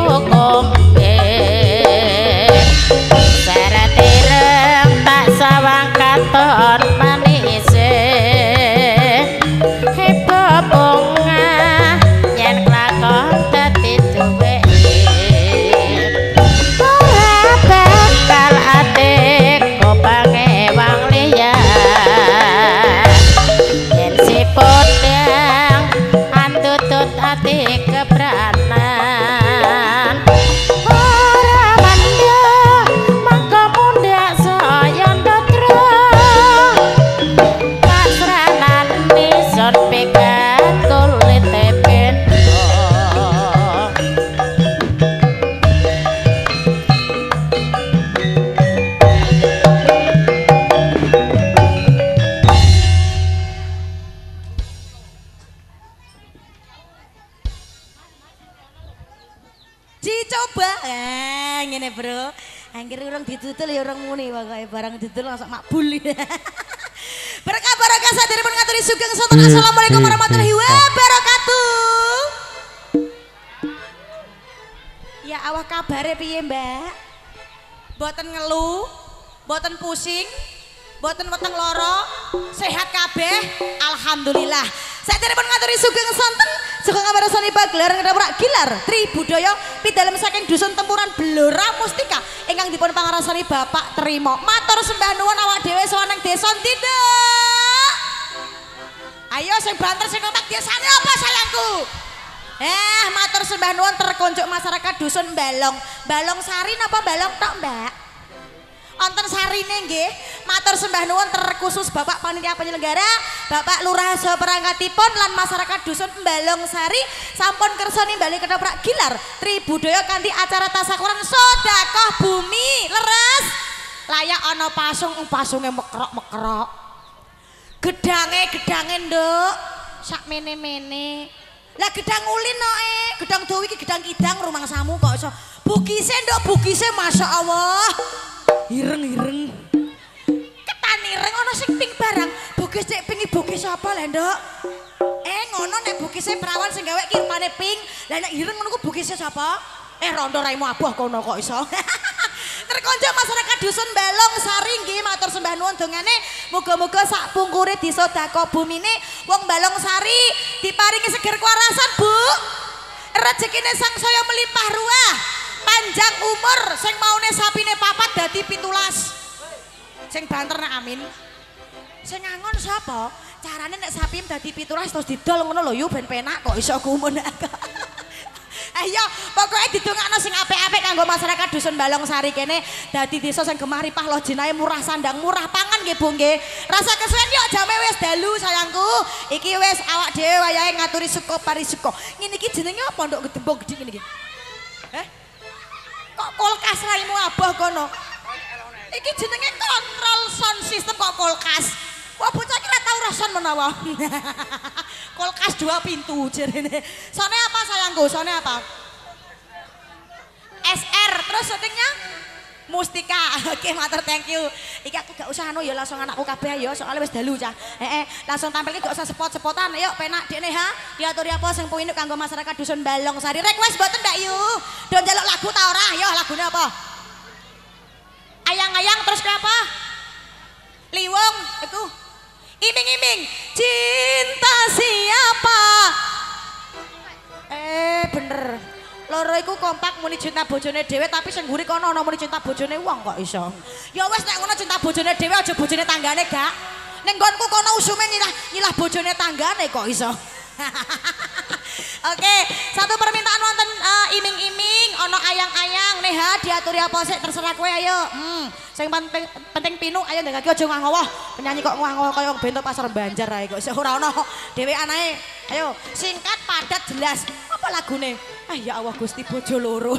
kombe seret ireng tak sawang katon manise hebo bunga yen kelakon dadi duwe ora bakal atik kopange wang liya yen siput yang antutut ati kebranan ora manda mangko mundak saya ndotro pasranan nison pegat kulit tependo dicoba ngene bro anggere urung ditutul ya urung muni pokoke barang ditutul langsung makbul berkah barokah saderipun ngaturi sugeng sonten assalamualaikum warahmatullahi wabarakatuh ya awak kabare piye mbak boten ngeluh boten pusing boten weteng loro sehat kabeh alhamdulillah saderipun ngaturi sugeng sonten sugeng ngamarasani pagelaran kedaprak gilar Tribudaya pidalem saking dusun tempuran Blora Mustika ingkang dipun pangarasani Bapak Trimo matur sembah nuwun awak dhewe saha ning desa tidak ayo sing banter sing kontak desane apa sayangku matur sembah nuwun terkonjuk masyarakat dusun Balong Sari napa Balong tok mbak wonten sarine nggih matur sembah nuwun terkhusus Bapak Panitia Penyelenggara Bapak Lurah saha perangkatipun lan masyarakat dusun Balong Sari sampun kersa nimbali ketoprak gilar Tribudaya kanthi acara tasakuran sedekah bumi leres layak ana pasunge mekrok-mekrok gedange nduk sak mene-mene lah gedang ulin no gedang dawa iki gedang kidang rumangsamu kok iso bugise nduk bugise masyaallah ireng ketan ireng ana sing pink barang bugis cek pink bugis apa lho nduk ngono nek bugise perawan sing gawe ki rupane pink lah nek ireng ngono ku bugise sapa rondo raimu abuh kono kok iso terkonco masyarakat dusun Balong Sari nggih matur sembah nuwun dongane muga-muga sak pungkure disedekah bumine wong Balong Sari diparingi seger kewarasan Bu rezekine sangsaya melimpah ruah panjang umur sing maune sapine papat dadi 17 sing banter nak amin sing ngangon sapa carane nek sapi dadi 17 terus didol ngono lho yu ben penak kok iso gumun ayo pokoknya didongakno sing apik-apik kanggo masyarakat dusun Balong Sari kene dadi desa sing gemah ripah lo jinahe murah sandang murah pangan nggih Bu nggih rasa kesuwen yo jame wis dalu sayangku iki wis awak dhewe wayahe ngaturi suka parisuka ngene iki jenenge apa nduk gedembong gedhe ngene iki kok kulkas raimu abah kono iki jenenge kontrol sound system kok kulkas wah bocah iki ora tau rason menawa kulkas 2 pintu jarene sone apa sayangku sone apa SR terus syutingnya Mustika oke matur thank you iki aku gak usah anu ya langsung anakku kabeh ya soalnya wis dalu cah langsung tampilke gak usah spot-spotan ayo penak dekne ha diaturi apa sing puinuk kanggo masyarakat dusun Balong Sari request mboten Mbak Yu do njaluk lagu ta ora yo lagune apa ayang-ayang terus ke apa Liwung iku iming-iming cinta siapa bener loro iku kompak muni cinta bojone dhewe tapi sing nguri kono ana muni cinta bojone wong kok iso ya wis nek ngono cinta bojone dhewe aja bojone tanggane gak ning nggonku kono usume nyilah bojone tanggane kok iso oke satu permintaan wonten iming-iming ana ayang-ayang neha diaturi apa sik terserah kowe ayo sing penting pinu ayo ndengake aja ngawah penyanyi kok ngawah kaya wong bento pasar Banjar ae kok iso ora ono dhewe anae ayo singkat padat jelas apa lagune ya Allah Gusti bojo loro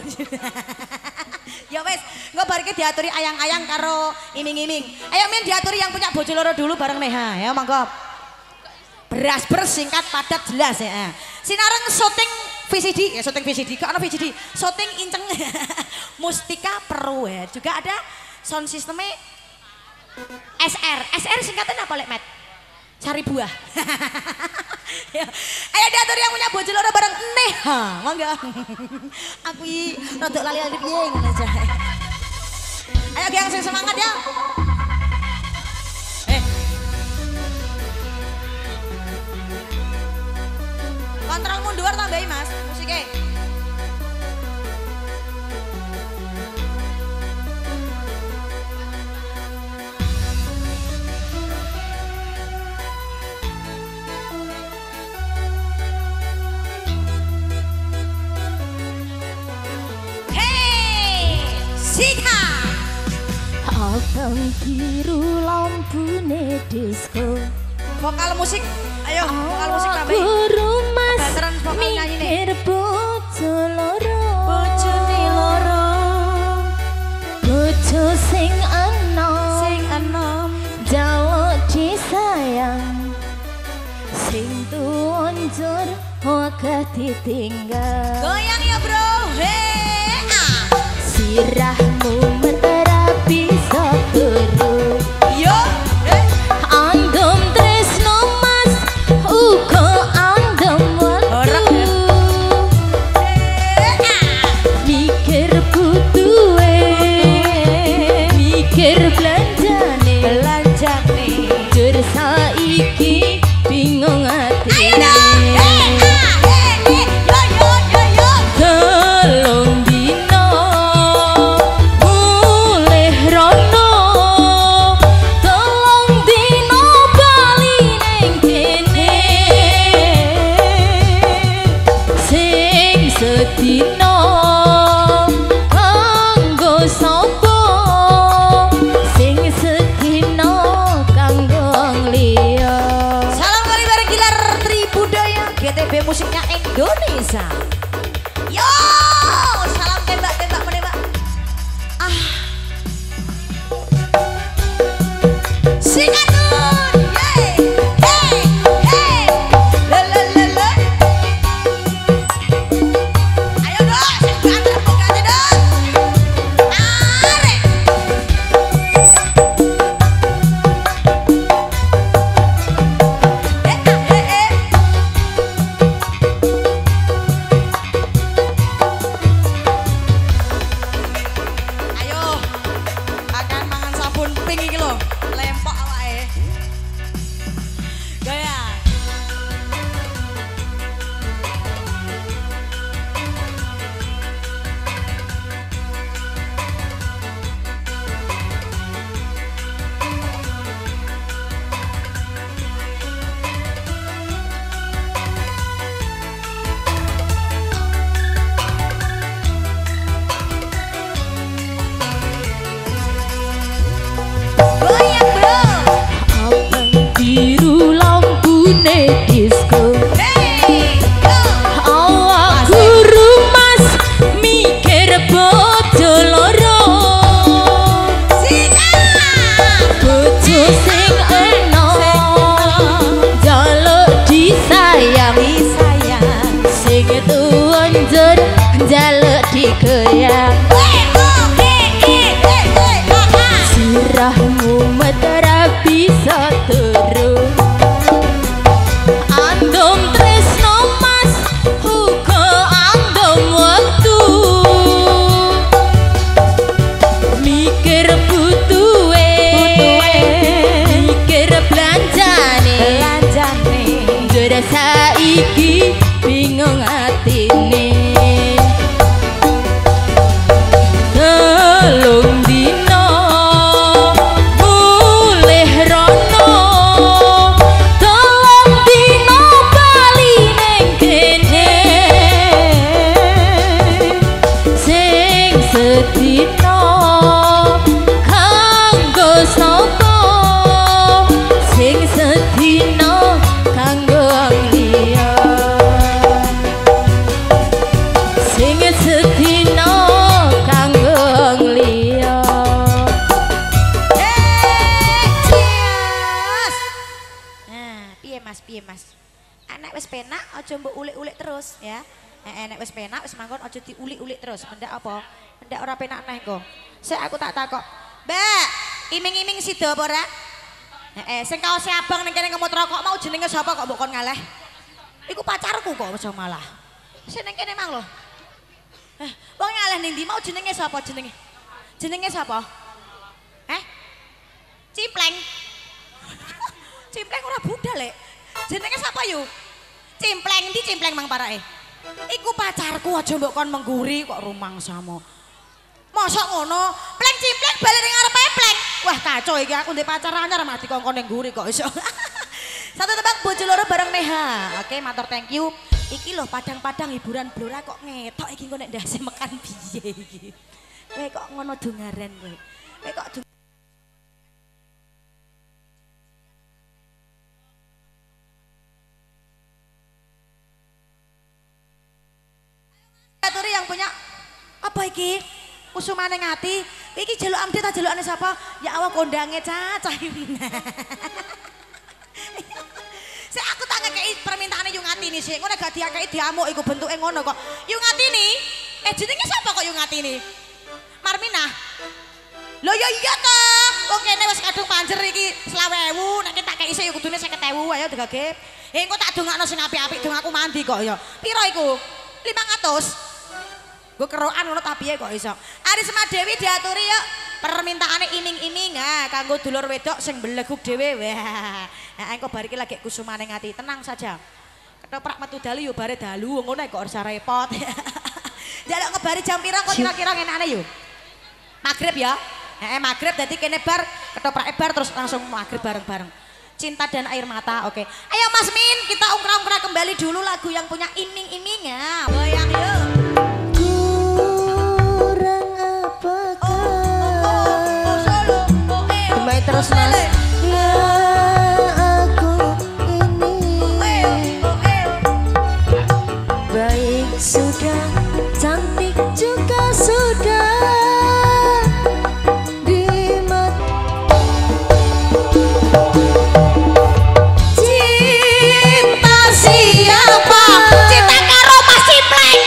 ya wes engko bareke diaturi ayang-ayang karo iming-iming ayo min diaturi yang punya bojo loro dulu bareng neha ya monggo beras bersingkat padat jelas ya sinareng syuting VCD ya syuting VCD kok ana VCD syuting inceng Mustika Perlu ya juga ada sound systemnya SR singkatan apa lek Met cari buah. Ya. Ayo diatur yang punya bojo loro bareng neh. Ha, monggo. Aku iki rada lali-lali piye ngono aja. Ayo geng sing semangat ya. Kontrol mundur tambahi Mas, musiknya. Abang biru lampune disco. Vokal musik, ayo vokal musik tambahin. Guru mas Veteran vokal nyanyi nih. mikir bojo loro. Bojone loro. Bojo sing enom. Jaluk disayang. Sing tuanjur wagah ditinggal. Goyang ya bro, hei. Sirahmu menterapi sepuru. Yo, Andom tresno mas, uga andom waktu. Mikir butuhe, mikir belanjane. Jur saiki bingung atine. Telung dino mulih rono, telung dino bali ning kene. Sing sedina kanggo sapa, sing sedina kanggo liya. Salam kali bareng Gilar Tribudaya GTB Musiknya Indonesia. Yo, salam tembak menembak. Singatun, hey. Le. Ayo dong, saya buka aja dong. Arek. Ayo, akan mangan sabun pink iki lho, lempok awake. Gaya. Goyang bro. Abang biru lampune disco. Hey, yo. Awak guru mas mikir bojo loro. Bojo sing enom, jaluk disayang. Sing tuanjur jaluk digoyang. Sirahmu meterapi saturu. Andom tresno mas, uga andom waktu. Mikir butuhe, mikir belanjane. Jur saiki bingung atine. Telung dino mulih rono, telung dino bali ning kene. Sing sedina kanggo sapa, sing sedina kanggo liya. Sing sedina kanggo liya. Piye mas. Anak wis penak aja mbok ulik-ulik terus ya. Nek wis penak wis mangkon aja diulik-ulik terus. Mendak apa? Mendak ora penak neh kok. Sik aku tak takok. Mbak, iming-iming sida apa ora? Sing kaose abang ning kene ngemut rokok mau jenenge sapa kok mbok kon ngaleh? Iku pacarku kok aja malah. Sing ning kene mang lho. Wong ngaleh ning ndi mau jenenge sapa jenenge? Jenenge sapa? Cimpleng. Cimpleng ora budal lek. Jenenge sapa yu? Cimpleng ndi cimpleng mang parake? Iku pacarku aja mbok kon mengguri kok rumangsamu. Mosok ngono, pleng cimpleng bali ning ngarepe pleng. Wah kacau iki aku ndek pacar anyar mah dikongkon ning guri kok iso. Satu tebak bojo loro bareng Neha. Oke, matur thank you. Iki lho padang-padang hiburan blora kok ngetok iki kok nek ndase mekan piye iki. Kowe kok ngono dongaren kowe. Kowe kok Aturi yang punya apa iki? Kusumane ngati, iki jaluk amde ta jalukane sapa? Ya Allah kondange cacah iki. Sik aku tak ngekeki permintaane Yu Ngatini sik. Ngono gak diakeki diamuk iku bentuke ngono kok. Yu Ngatini, jenenge sapa kok Yu Ngatini? Marminah. Lho ya iya to. Wong kene wis kadung panjer iki 20.000, nek tak kei sik ya kudune 50.000 ayo digage. Engko tak dongakno sing apik-apik dong aku mandi kok ya. Piro iku? 500. Gue kerokan ngono tapi ya kok iso. Arisma Dewi diaturi ya permintaane iming-iming kanggo dulur wedok sing beleguk dhewe. Wah. Engko bar iki lagi kusumane ngati. Tenang saja. Ketoprak metu dalu yo bare dalu ngono kok ora repot. Jaluk ngebari jam pira kok kira-kira ngenane yo? Magrib ya. Magrib dadi kene bar ketoprak bar terus langsung magrib bareng-bareng. Cinta dan air mata. Oke. Ayo Mas Min, kita ungkra-ungkra kembali dulu lagu yang punya iming-imingnya. Goyang yuk. Terus mas ya aku ini baik sudah cantik juga sudah di mata cinta siapa Cinta karo Mas Cimpleng.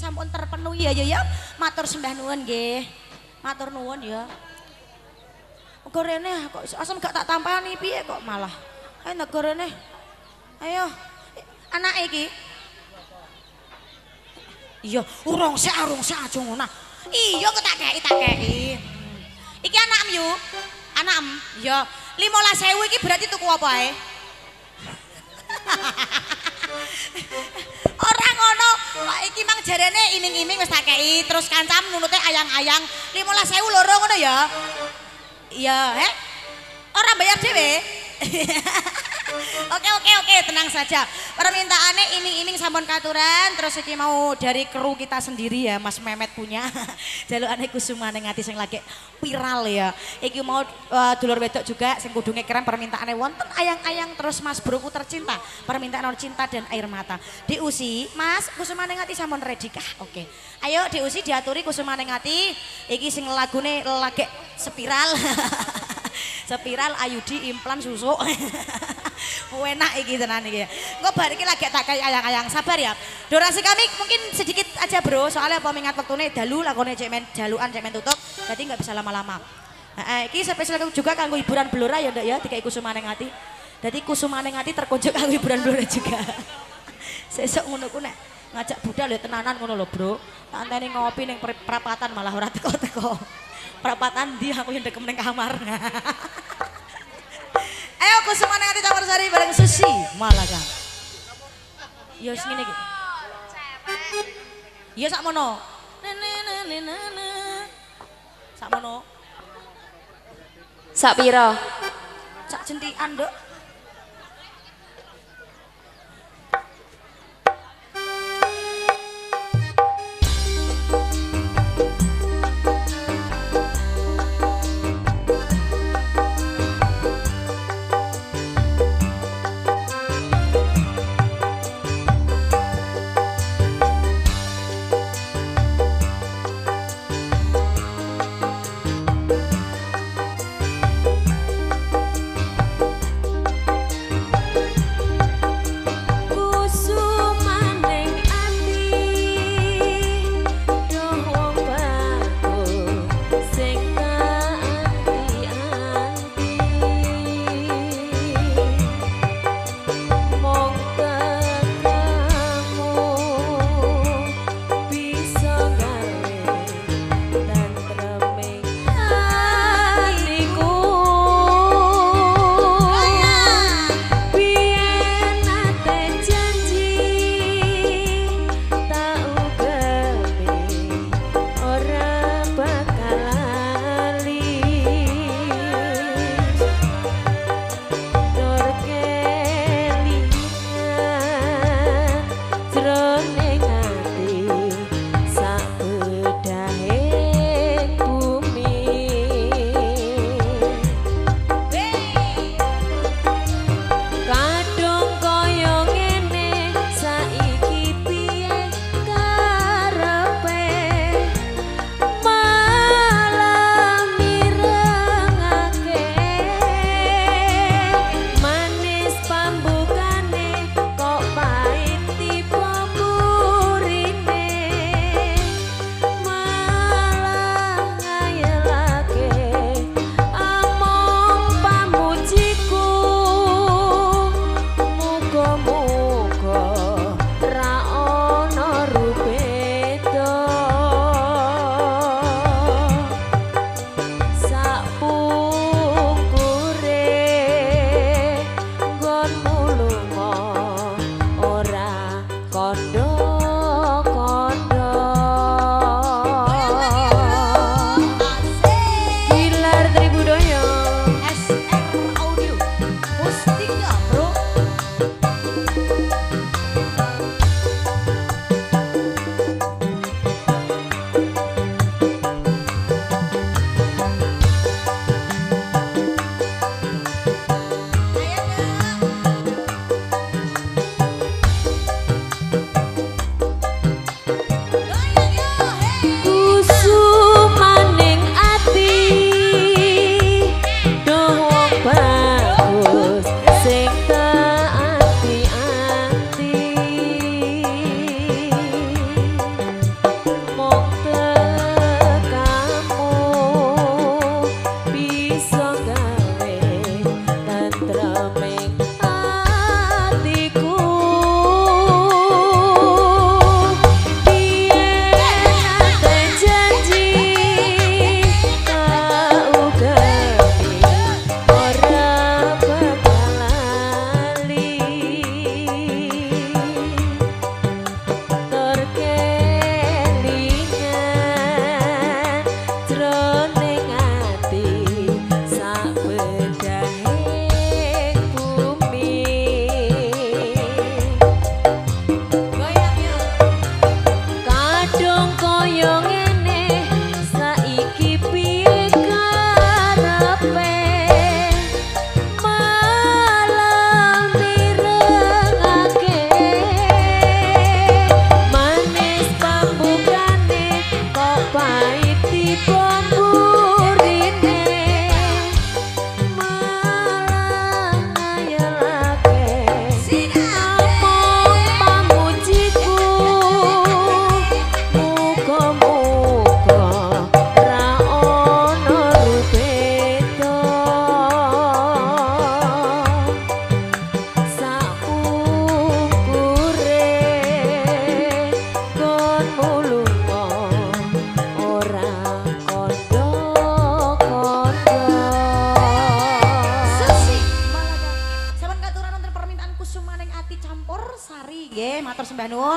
sampun terpenuhi ya. Matur sembah nuwun nggih. Matur nuwun ya. Kok rene kok asem gak tak tampani piye kok malah. Ayo negarane. Ayo. Anake iki. Iya, urung sak aja ngono. Iya kok tak kei. Iki anakmu yu. Anakmu. Ya, 15.000 iki berarti tuku apa ae? Ora ngono, kok iki mang jarene iming-iming wis tak kei, terus kancam nunute ayang-ayang 15.000 loro ngono ya. Iya, ora bayar dhewe. Oke, tenang saja. Permintaannya iming-iming sampun katuran, terus iki mau dari kru kita sendiri ya, Mas Memet punya. Jalukane Kusuma ning ati sing lagi viral ya. Iki mau dulur wedok juga sing kudunge keren permintaannya wonten ayang-ayang terus Mas Broku tercinta. Permintaan cinta dan air mata. Diusi, Mas Kusuma ning ati sampun ready kah? Oke. Ayo diusi diaturi Kusuma ning ati. Iki sing lagune lagi spiral. Spiral Ayudi implan susu. Enak iki tenan iki. Engko bar iki lagi tak kayak ayang-ayang. Sabar ya. Durasi kami mungkin sedikit aja, Bro. Soalnya apa mingat wektune dalu lakone cek men jalukan cek men tutup. Jadi enggak bisa lama-lama. Iki spesial juga kanggo hiburan Blora ya ndak ya dikai Kusuma ning ati. Dadi Kusuma ning ati terkunjuk kanggo hiburan Blora juga. Sesuk ngono ku nek ngajak budal ya tenanan ngono lho, Bro. Tak anteni ngopi ning perapatan malah ora teko-teko. Perapatan ndi aku yang dekem ning kamar. Ayo Kusuma ning ati Campur Sari bareng Susi Malaga. Ya wis ngene iki. Ya sakmono. Sakmono. Sak pira? Sak jentikan, Nduk.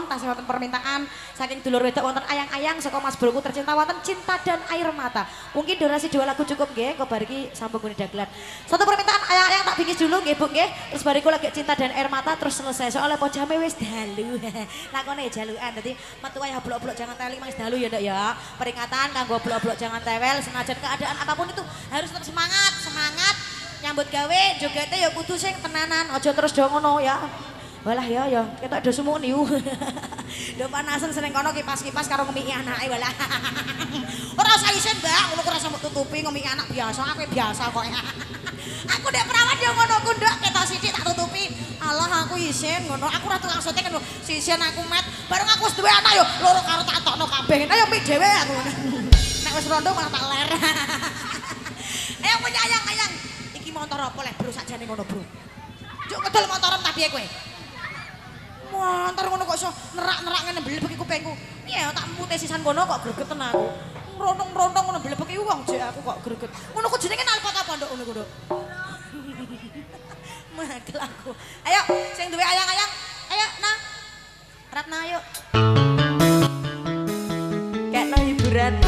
mohon tasih wonten permintaan saking dulur wedok wonten ayang-ayang saka Mas Broku tercinta wonten Cinta dan Air Mata. Mungkin durasi 2 lagu cukup nggih, kok bar iki sampun gune dagelan. Satu permintaan ayang-ayang tak bingkis dulu nggih Bu nggih. Terus bariku lagi Cinta dan Air Mata terus selesai. Soalnya po jame wis dalu. Lakone jalukan dadi metu ayo blok-blok jangan teli Mas dalu ya Nduk ya. Peringatan kanggo blok-blok jangan tewel senajan keadaan apapun itu harus tetap semangat, semangat. Nyambut gawe jogete ya kudu sing tenanan, aja terus do ngono ya. Walah ya ketok do sumuni. Do panasen seneng kono kipas-kipas karo ngemiki anake walah. Ora usah isin, Mbak, ngono ora usah tutupi ngemiki anak biasa, aku biasa kok. Aku ndek perawat yo ngono ku, Nduk, ketok sithik tak tutupi. Allah aku isin ngono, aku ora tukang syuting lho. Sisen aku met, bareng aku wis duwe anak yo loro karo tak tokno kabeh. Ayo mik dhewe aku. Nek wis rondo malah tak ler. Ayo punya ayang-ayang. Motor apa leh bro sakjane ngono bro. Juk kedol motorem ta piye kowe? Motor ngono kok iso nerak-nerak ngene blebek kupingku. Iya tak mute sisan kono kok gregeten aku. Ngrontong-ngrontong ngono blebek iki wong jek aku kok greget. Ngono ku jenenge nalpot apa nduk ngono ku nduk. Magel aku. Ayo sing duwe ayang-ayang. Ayo nah. Ratna ayo. Kekno hiburan.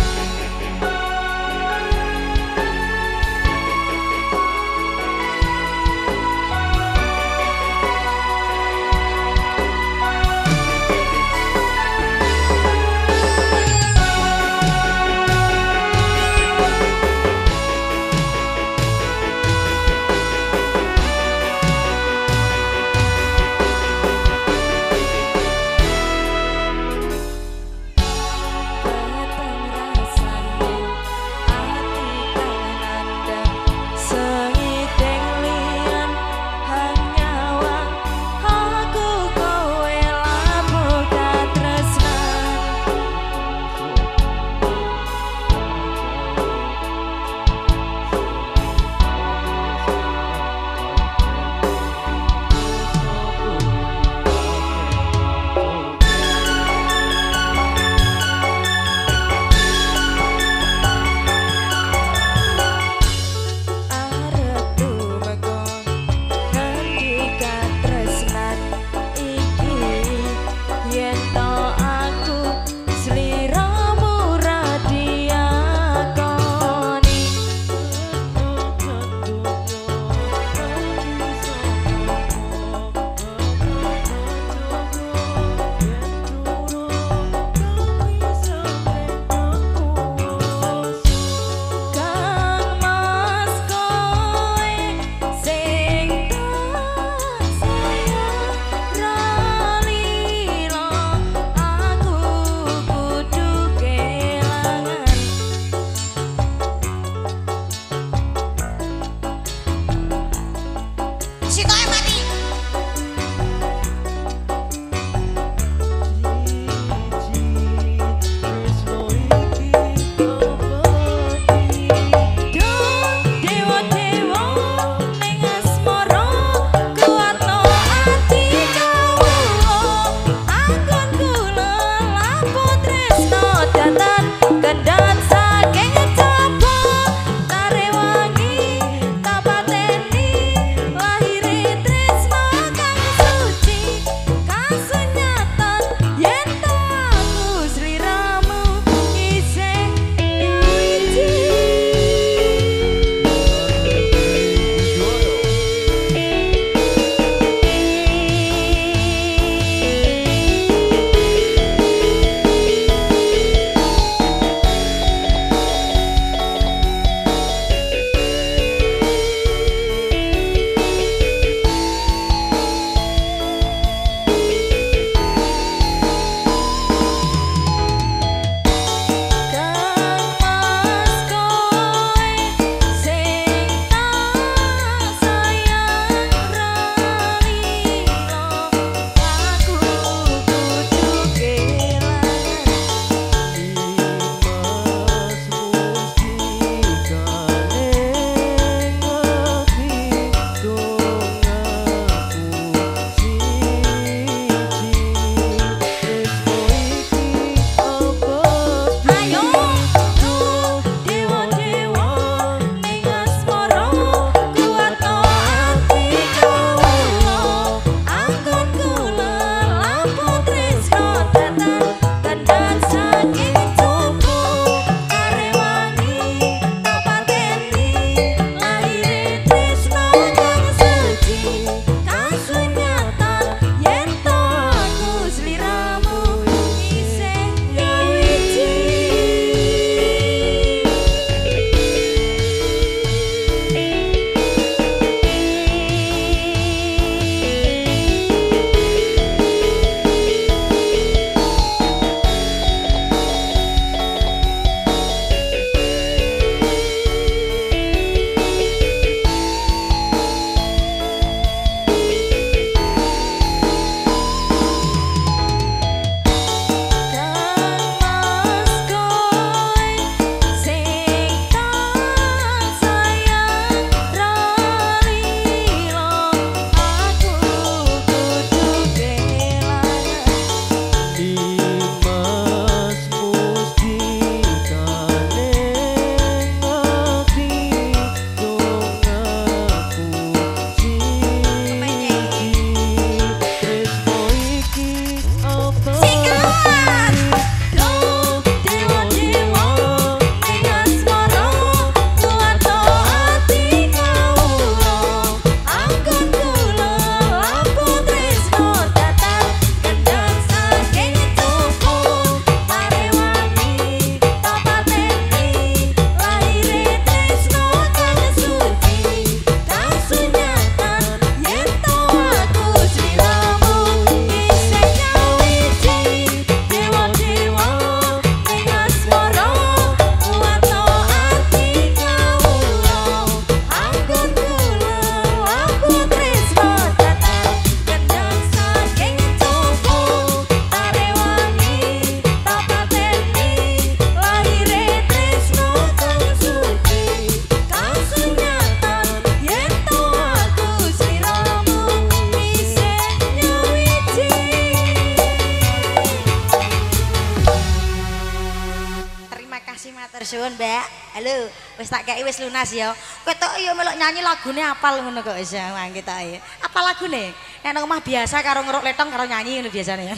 suwun, Mbak. Halo, wis tak kei wis lunas ya. Kowe tok ya melok nyanyi lagune apal ngono kok iso mangke tok ya. Apa lagune? Nek nang omah biasa karo ngeruk letong karo nyanyi ngono biasane.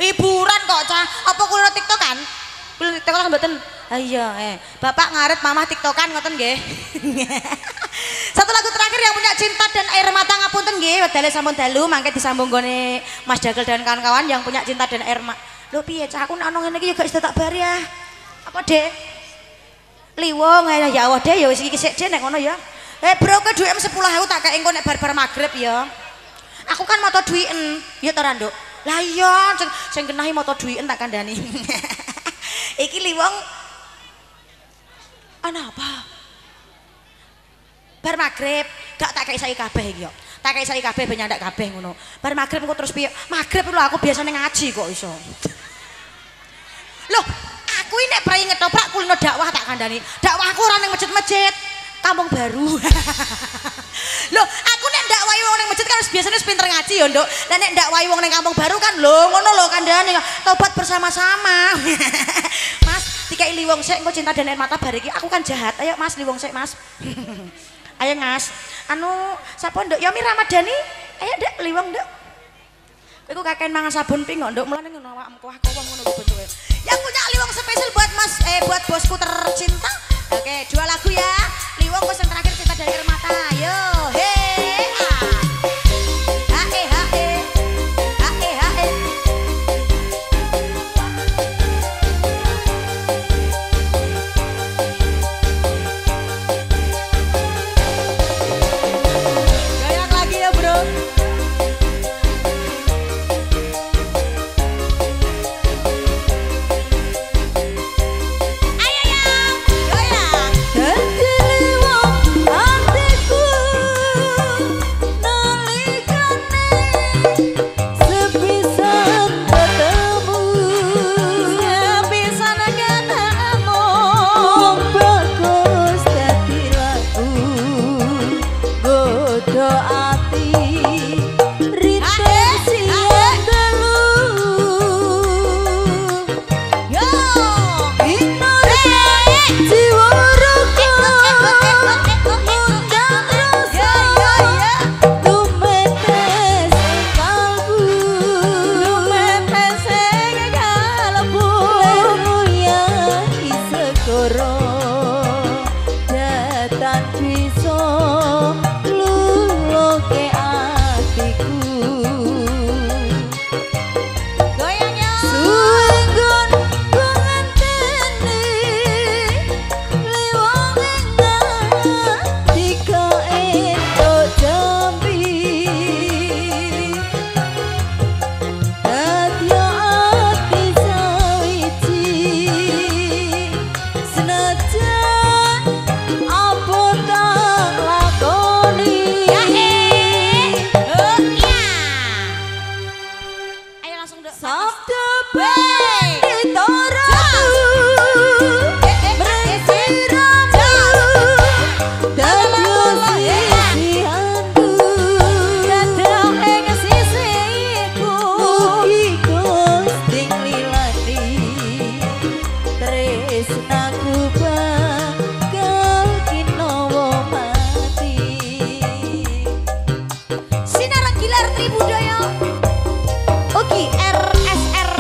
Hiburan kok, Cah. Apa kula TikTokan? Kula TikTokan mboten. Ah iya, Bapak ngaret mamah TikTokan ngoten nggih. Satu lagu terakhir yang punya cinta dan air mata ngapunten nggih, wedale sampun dalu mangke disambung gone Mas Dagel dan kawan-kawan yang punya cinta dan air mata. Lho piye Cah aku nek ono ngene iki ya gak iso tak bar ya. Apa, Dek? Liwong ya Allah deh ya wis iki sik nek ngono ya. Bro ke duit 10.000 tak kei engko nek bar-bar magrib ya. Aku kan moto duiten, ya to Randuk. Lah iya sing kenahi moto duiten tak kandhani. Iki Liwong ana apa? Bar magrib gak tak kei saiki kabeh iki yo. Tak kei saiki kabeh ben nyandak kabeh ngono. Bar magrib engko terus piye? Magrib lho aku biasane ngaji kok iso. Loh, aku ini nek prai ngetoprak kulino dakwah tak kandhani. Dakwahku ora ning masjid-masjid, Kampung Baru. Loh, aku nek ndakwahi wong ning masjid kan biasanya pinter ngaji ya, Nduk. Lah nek ndakwahi wong ning Kampung Baru kan lho ngono lho kandhani, tobat bersama-sama. Mas, dikai Liwong sik engko cinta dan air mata bar iki. Aku kan jahat. Ayo Mas Liwong sik, Mas. Ayo Mas. Anu, sapa Nduk? Yomi Ramadhani. Ayo Nduk Liwong, Nduk. Iku kakean mangan sabun pink kok, Nduk. Mulane ngono awakmu kok ngono lho bojoe. Yang punya Liwong spesial buat Mas buat bosku tercinta. Oke, 2 lagu ya. Liwong yang terakhir cinta dan air mata. Yo, he. Hae hae. Hae hae. Goyang lagi ya, Bro. Sinar Gilar Tribudaya Ogi RSR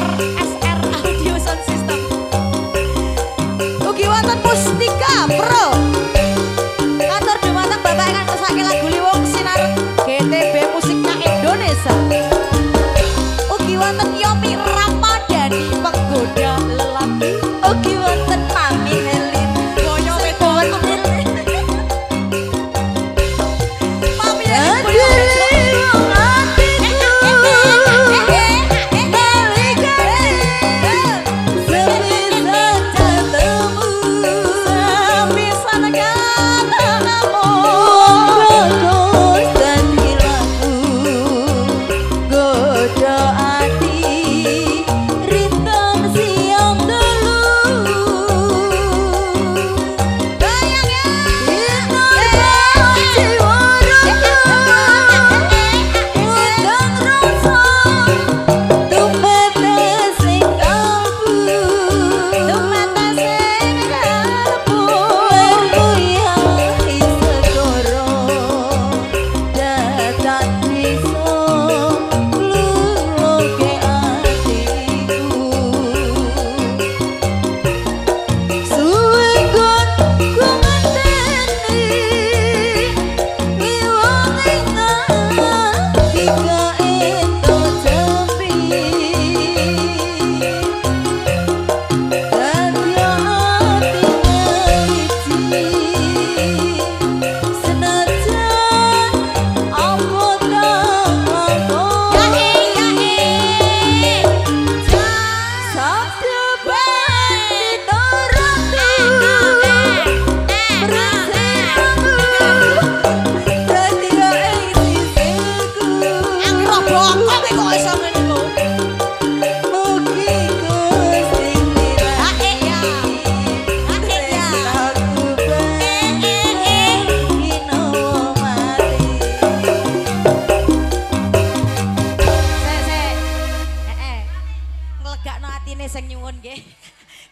nglegakno atine sing nyuwun nggih.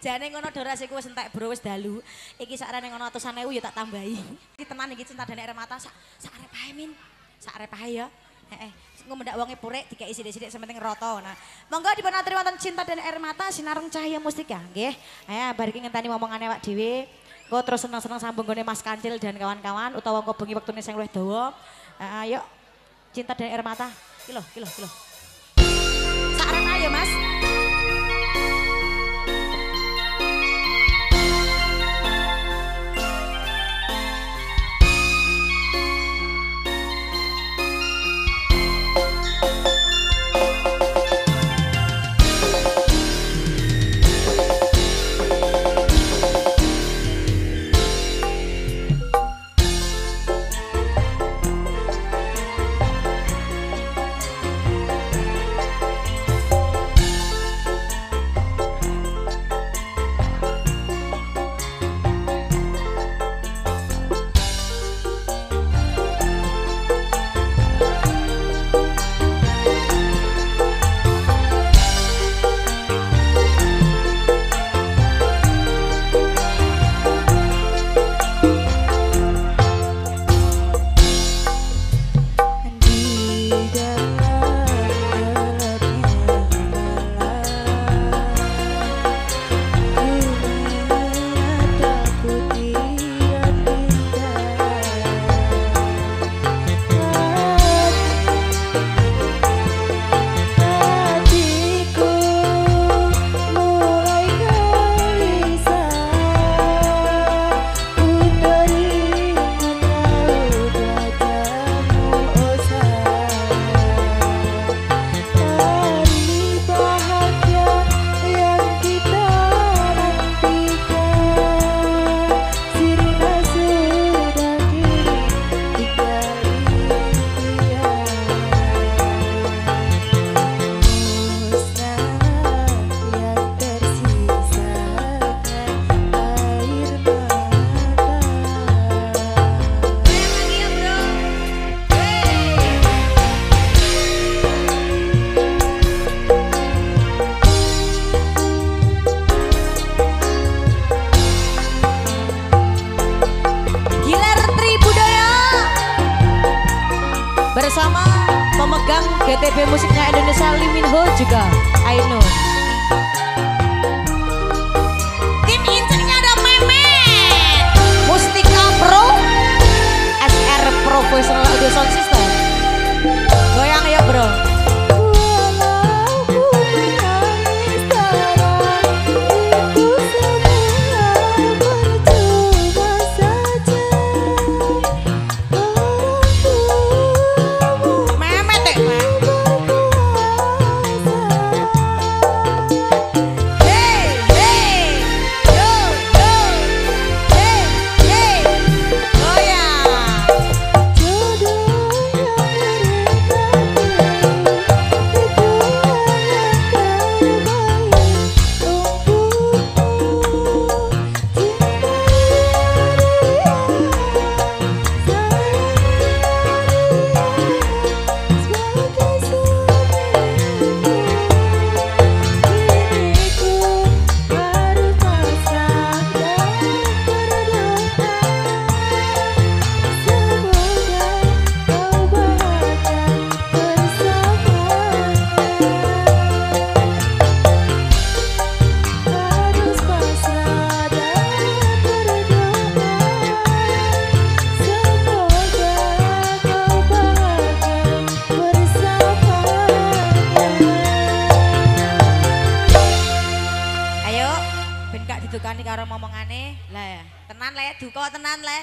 Jane ngono durasiku wis entek bro wis dalu. Iki sakrene ngono 100.000 ya tak tambahi. Iki tenan iki cinta dan air mata sak arep ae min. Sak arep ae ya. Heeh. Engko mendak wonge purik dikeki sithik-sithik sementing rata. Nah, monggo dipun aturi wonten cinta dan air mata sinareng cahaya mustika nggih. Ayo bar iki ngenteni momongane awak dhewe. Engko terus seneng-seneng sambung gone Mas Kancil dan kawan-kawan utawa engko bengi wektune sing luwih dawa. Ayo cinta dan air mata. Kilo. Sak arep ae ya Mas. Bersama pemegang GTB Musiknya Indonesia Lee Min Ho juga Ainun. Tim incernya ada Memet, Mustika Pro, SR Professional Audio Sound System. Goyang ya bro. Didukani karo momongane lah tenan le duka tenan le